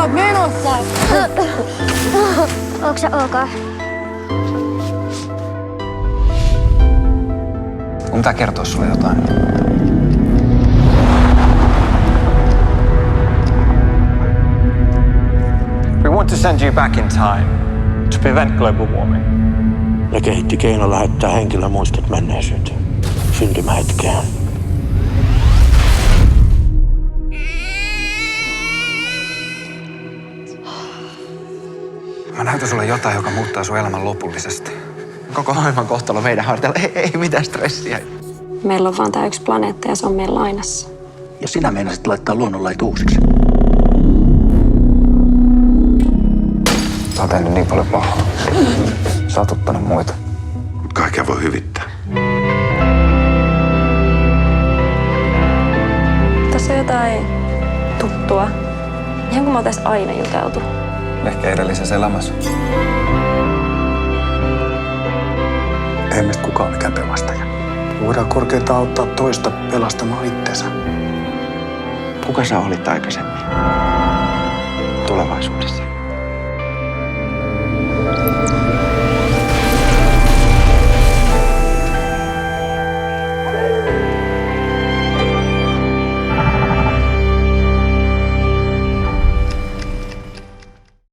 oot menossa? Onks sä ok? Mun pitää kertoa sulle jotain. We want to send you back in time to prevent global warming. Ne kehitti keino lähettää henkilömuistot menneisyyteen, syntymähetkeen. Mä näytän sulle jotain, joka muuttaa sun elämän lopullisesti. Koko maailman kohtalo meidän harteilla. Ei mitään stressiä. Meillä on vaan tää yksi planeetta ja se on meidän lainassa. Ja sinä meinasit laittaa luonnonlait uusiksi. Sä oot tehnyt niin paljon pahaa. Satuttanut muita. Kaikkea voi hyvittää. Tässä on jotain tuttua. Ihan kuin me oltais aina juteltu. Ehkä edellisessä elämässä. Ei meistä kukaan mikään pelastaja. Voidaan korkeintaan auttaa toista pelastamaan itsensä. Kuka sä olit aikaisemmin? Tulevaisuudessa.